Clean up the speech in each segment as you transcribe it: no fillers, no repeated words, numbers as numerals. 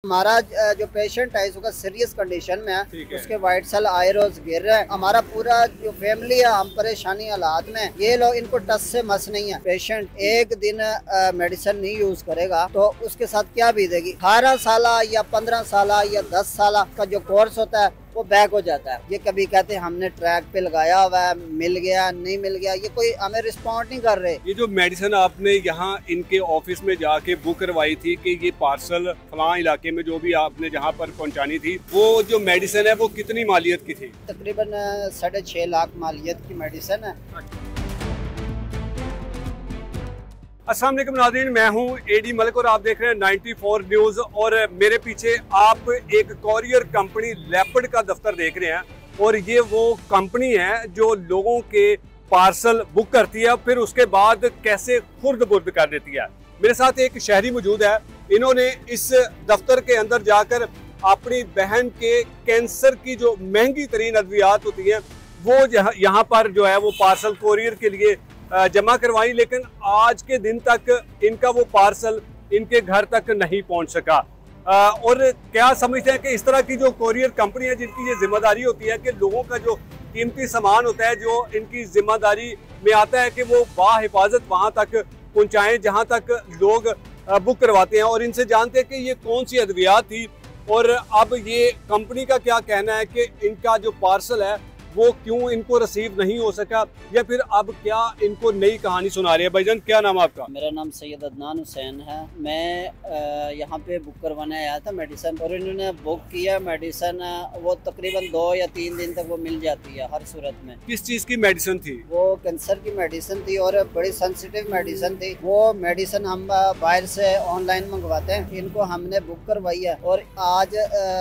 हमारा जो पेशेंट है इसका सीरियस कंडीशन में है, उसके वाइट सेल आयरोस गिर रहे हैं। हमारा पूरा जो फैमिली है हम परेशानी हालात में, ये लोग इनको टच से मस नहीं है। पेशेंट एक दिन मेडिसिन नहीं यूज करेगा तो उसके साथ क्या बीतेगी। 18 साल या 15 साल या 10 साल का जो कोर्स होता है वो बैक हो जाता है। ये कभी कहते हैं हमने ट्रैक पे लगाया हुआ है, मिल गया नहीं मिल गया, ये कोई हमें रिस्पॉन्ड नहीं कर रहे। ये जो मेडिसिन आपने यहाँ इनके ऑफिस में जाके बुक करवाई थी कि ये पार्सल फलां इलाके में जो भी आपने जहाँ पर पहुँचानी थी, वो जो मेडिसिन है वो कितनी मालियत की थी? तकरीबन 6.5 लाख मालियत की मेडिसिन है। अस्सलाम वालेकुम नाज़रीन, मैं हूं एडी मलिक और आप देख रहे हैं 94 न्यूज़। और मेरे पीछे आप एक कोरियर कंपनी लेपर्ड का दफ्तर देख रहे हैं और ये वो कंपनी है जो लोगों के पार्सल बुक करती है फिर उसके बाद कैसे खुर्द बुर्द कर देती है। मेरे साथ एक शहरी मौजूद है, इन्होंने इस दफ्तर के अंदर जाकर अपनी बहन के कैंसर की जो महंगी तरीन अद्वियात होती हैं वो यहाँ पर जो है वो पार्सल कोरियर के लिए जमा करवाई, लेकिन आज के दिन तक इनका वो पार्सल इनके घर तक नहीं पहुंच सका। और क्या समझते हैं कि इस तरह की जो कोरियर कंपनी है जिनकी ये जिम्मेदारी होती है कि लोगों का जो कीमती सामान होता है जो इनकी जिम्मेदारी में आता है कि वो बाहिफाजत वहां तक पहुंचाएं जहां तक लोग बुक करवाते हैं। और इनसे जानते हैं कि ये कौन सी अद्वियात थी और अब ये कंपनी का क्या कहना है कि इनका जो पार्सल है वो क्यों इनको रिसीव नहीं हो सका या फिर अब क्या इनको नई कहानी सुना रहे हैं। भाईजान क्या नाम आपका? मेरा नाम सैयद अदनान हुसैन है। मैं यहाँ पे बुक करवाने आया था मेडिसिन और इन्होंने बुक किया मेडिसिन। वो तकरीबन 2 या 3 दिन तक वो मिल जाती है हर सूरत में। किस चीज की मेडिसिन थी? वो कैंसर की मेडिसिन थी और बड़ी सेंसिटिव मेडिसिन थी। वो मेडिसिन हम बाहर से ऑनलाइन मंगवाते हैं, इनको हमने बुक करवाई है और आज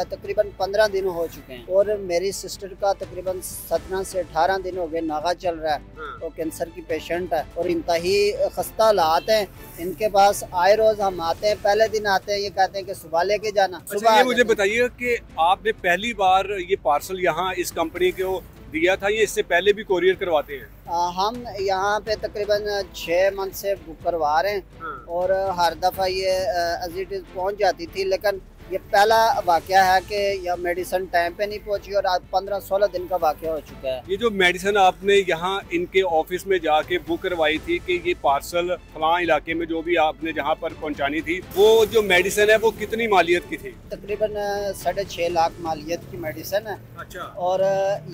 तकरीबन 15 दिन हो चुके हैं। और मेरी सिस्टर का तकरीबन 17 से 18 दिन हो गए, नागा चल रहा है। तो कैंसर की पेशेंट है और इंतही खस्ता हालात हैं। इनके पास आए रोज हम आते हैं, पहले दिन आते हैं, ये कहते हैं कि सुबह लेके जाना। अच्छा, ये मुझे बताइए कि आपने पहली बार ये पार्सल यहाँ इस कंपनी को दिया था, ये इससे पहले भी कोरियर करवाते हैं? हम यहाँ पे तकरीबन 6 मंथ से बुक करवा रहे हैं और हर दफा ये एज इट इज पहुँच जाती थी, लेकिन ये पहला वाकया है कि यह मेडिसिन टाइम पे नहीं पहुंची और आज 15-16 दिन का वाकया हो चुका है। ये जो मेडिसिन आपने यहाँ इनके ऑफिस में जाके बुक करवाई थी कि ये पार्सल फलां इलाके में जो भी आपने जहाँ पर पहुँचानी थी, वो जो मेडिसिन है वो कितनी मालियत की थी? तकरीबन 6.5 लाख मालियत की मेडिसिन है। अच्छा। और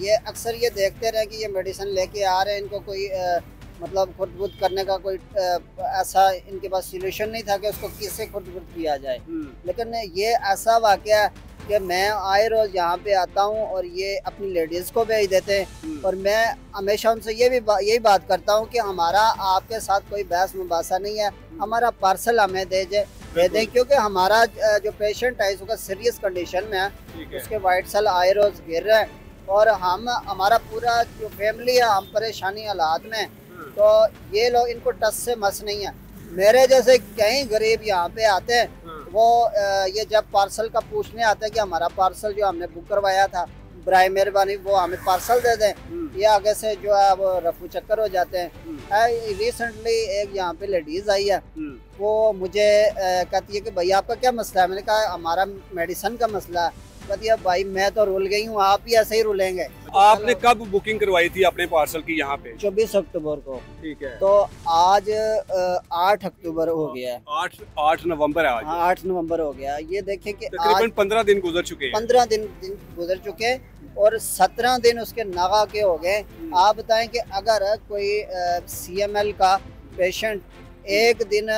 ये अक्सर ये देखते रहे कि ये मेडिसिन लेके आ रहे हैं, इनको कोई मतलब खुद करने का कोई ऐसा इनके पास सोल्यूशन नहीं था कि उसको किससे खुद किया जाए। लेकिन ये ऐसा वाकया है कि मैं आए रोज यहाँ पे आता हूँ और ये अपनी लेडीज को भेज देते हैं और मैं हमेशा उनसे यही बात करता हूँ कि हमारा आपके साथ कोई बहस मुबासा नहीं है, हमारा पार्सल हमें दे दें, क्योंकि हमारा जो पेशेंट है इसका सीरियस कंडीशन में है, उसके वाइट सेल आयरोस गिर रहे हैं और हमारा पूरा जो फैमिली है हम परेशानी हालात में। तो ये लोग इनको टच से मस नहीं है। मेरे जैसे कई गरीब यहाँ पे आते हैं, वो ये जब पार्सल का पूछने आते हैं कि हमारा पार्सल जो हमने बुक करवाया था बराए मेहरबानी वो हमें पार्सल दे दें, ये आगे से जो है वो रफू चक्कर हो जाते हैं। रिसेंटली एक यहाँ पे लेडीज आई है, वो मुझे कहती है कि भाई आपका क्या मसला है। मैंने कहा हमारा मेडिसिन का मसला है। कहती है भाई मैं तो रुल गई हूँ, आप ही ऐसे ही रुलेंगे। आपने कब बुकिंग करवाई थी अपने पार्सल की यहाँ पे? 24 अक्टूबर को। ठीक है। तो आज 8 अक्टूबर हो गया। 8 नवंबर है आज। हाँ 8 नवंबर हो गया। ये देखिए कि तकरीबन 15 दिन गुजर चुके हैं। 15 दिन गुजर चुके और 17 दिन उसके नागा के हो गए। आप बताएं कि अगर कोई CML का पेशेंट एक दिन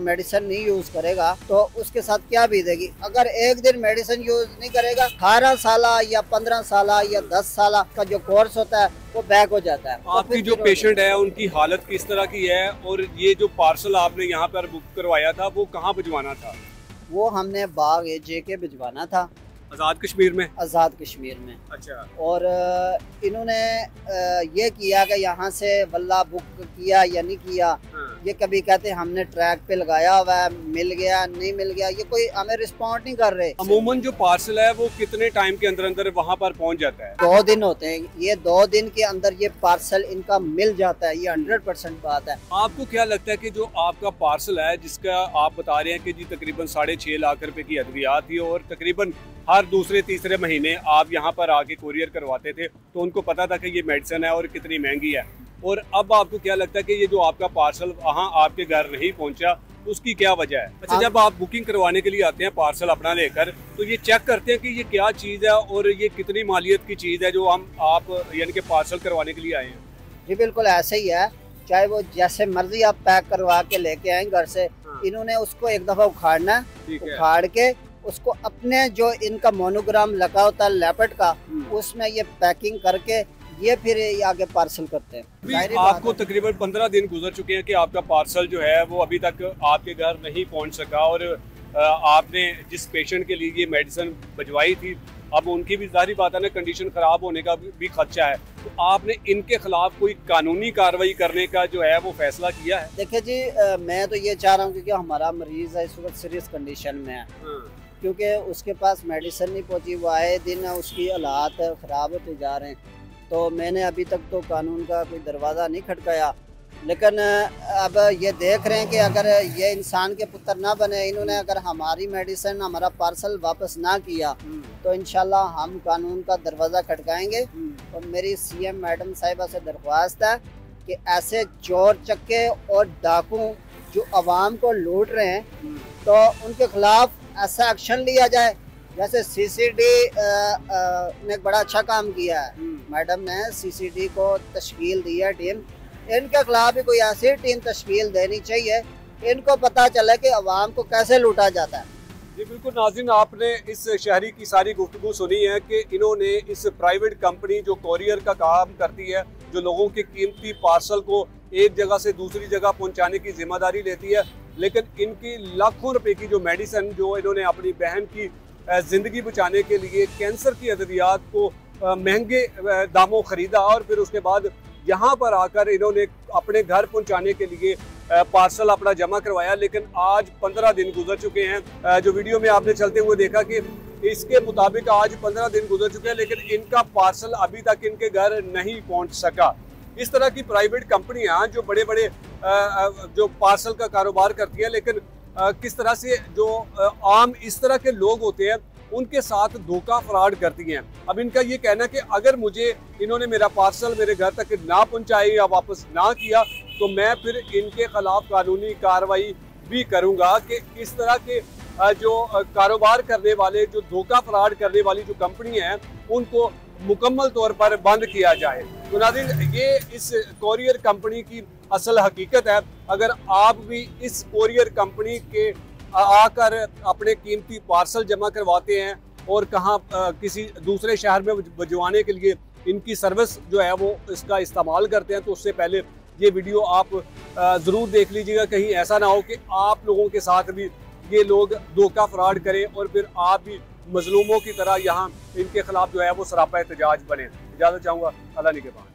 मेडिसिन नहीं यूज करेगा तो उसके साथ क्या बीतेगी। अगर एक दिन मेडिसिन यूज नहीं करेगा, 18 साल या 15 साल या 10 साल का जो कोर्स होता है वो बैक हो जाता है। आपकी जो पेशेंट है उनकी हालत किस तरह की है और ये जो पार्सल आपने यहाँ पर बुक करवाया था वो कहाँ भिजवाना था? वो हमने बाग JK भिजवाना था आज़ाद कश्मीर में? आज़ाद कश्मीर में। अच्छा। और इन्होंने ये किया कि यहाँ से वल्ला बुक किया या नहीं किया, ये कभी कहते हमने ट्रैक पे लगाया हुआ है, मिल गया नहीं मिल गया, ये कोई हमें रिस्पॉन्ड नहीं कर रहे। अमूमन जो पार्सल है वो कितने टाइम के अंदर अंदर वहाँ पर पहुँच जाता है? 2 दिन होते हैं, ये 2 दिन के अंदर ये पार्सल इनका मिल जाता है, ये 100% बात है। आपको क्या लगता है कि जो आपका पार्सल है जिसका आप बता रहे हैं कि जी तकरीबन 6.5 लाख रुपए की अद्वियात थी और तकरीबन हर दूसरे तीसरे महीने आप यहाँ पर आके कोरियर करवाते थे, तो उनको पता था कि ये मेडिसिन है और कितनी महंगी है, और अब आपको क्या लगता है कि ये जो आपका पार्सल वहाँ आपके घर नहीं पहुँचा, उसकी क्या वजह है? अच्छा, जब आप बुकिंग करवाने के लिए आते हैं पार्सल अपना लेकर, तो ये चेक करते हैं कि ये क्या चीज़ है और ये कितनी मालियत की चीज़ है जो आप यानी कि पार्सल करवाने के लिए आए हैं? जी बिल्कुल ऐसे ही है, चाहे वो जैसे मर्जी आप पैक करवा के लेके आए घर से, इन्होंने उसको एक दफा उखाड़ना है, उखाड़ के उसको अपने जो इनका मोनोग्राम लगा होता है लेपर्ड का, उसमें ये पैकिंग करके ये फिर आगे पार्सल करते हैं। आपको तकरीबन 15 दिन गुजर चुके हैं कि आपका पार्सल जो है वो अभी तक आपके घर नहीं पहुंच सका, और आपने जिस पेशेंट के लिए ये मेडिसिन भिजवाई थी, अब उनकी भी जाहिर बात है ना, कंडीशन ख़राब होने का भी खदशा है, तो आपने इनके खिलाफ कोई कानूनी कार्रवाई करने का जो है वो फैसला किया है? देखिए जी, मैं तो ये चाह रहा हूँ क्योंकि हमारा मरीज है इस वक्त सीरियस कंडीशन में है, क्योंकि उसके पास मेडिसिन नहीं पहुँची, वो आए दिन उसकी हालात ख़राब होते जा रहे हैं, तो मैंने अभी तक तो कानून का कोई दरवाज़ा नहीं खटकाया, लेकिन अब ये देख रहे हैं कि अगर ये इंसान के पुत्र ना बने, इन्होंने अगर हमारी मेडिसिन हमारा पार्सल वापस ना किया, तो इंशाल्लाह हम कानून का दरवाज़ा खटकाएंगे। और मेरी सीएम मैडम साहिबा से दरख्वास्त है कि ऐसे चोर चक्के और डाकू जो आवाम को लूट रहे हैं, तो उनके खिलाफ ऐसा एक्शन लिया जाए। जैसे सीसीडी ने बड़ा अच्छा काम किया है, मैडम ने सीसीडी को तश्कील दी है टीम, इनके खिलाफ भी कोई ऐसी टीम तश्कील देनी चाहिए, इनको पता चले कि अवाम को कैसे लूटा जाता है। जी बिल्कुल नाज़रीन, आपने इस शहरी की सारी गुफ्तगू सुनी है कि इन्होंने इस प्राइवेट कंपनी जो कोरियर का काम करती है, जो लोगों के कीमती पार्सल को एक जगह से दूसरी जगह पहुंचाने की जिम्मेदारी लेती है, लेकिन इनकी लाखों रुपए की जो मेडिसिन जो इन्होंने अपनी बहन की ज़िंदगी बचाने के लिए कैंसर की अद्वियात को महंगे दामों ख़रीदा, और फिर उसके बाद यहाँ पर आकर इन्होंने अपने घर पहुँचाने के लिए पार्सल अपना जमा करवाया, लेकिन आज 15 दिन गुजर चुके हैं। जो वीडियो में आपने चलते हुए देखा कि इसके मुताबिक आज 15 दिन गुजर चुके हैं, लेकिन इनका पार्सल अभी तक इनके घर नहीं पहुँच सका। इस तरह की प्राइवेट कंपनियां जो बड़े बड़े जो पार्सल का कारोबार करती हैं, लेकिन किस तरह से जो आम इस तरह के लोग होते हैं उनके साथ धोखा फ्रॉड करती हैं। अब इनका ये कहना है कि अगर मुझे इन्होंने मेरा पार्सल मेरे घर तक ना पहुंचाई या वापस ना किया, तो मैं फिर इनके खिलाफ कानूनी कार्रवाई भी करूंगा कि इस तरह के जो कारोबार करने वाले, जो धोखा फ्रॉड करने वाली जो कंपनी है, उनको मुकम्मल तौर पर बंद किया जाए। तो नाज़रीन, ये इस कोरियर कंपनी की असल हकीकत है। अगर आप भी इस कोरियर कंपनी के आकर अपने कीमती पार्सल जमा करवाते हैं और कहाँ किसी दूसरे शहर में भिजवाने के लिए इनकी सर्विस जो है वो इसका इस्तेमाल करते हैं, तो उससे पहले ये वीडियो आप ज़रूर देख लीजिएगा, कहीं ऐसा ना हो कि आप लोगों के साथ भी ये लोग धोखा फ्रॉड करें और फिर आप भी मजलूमों की तरह यहाँ इनके खिलाफ जो है वो सरापा एहतजाज बने। इजाज़त चाहूँगा, अल्लाह निगहबान।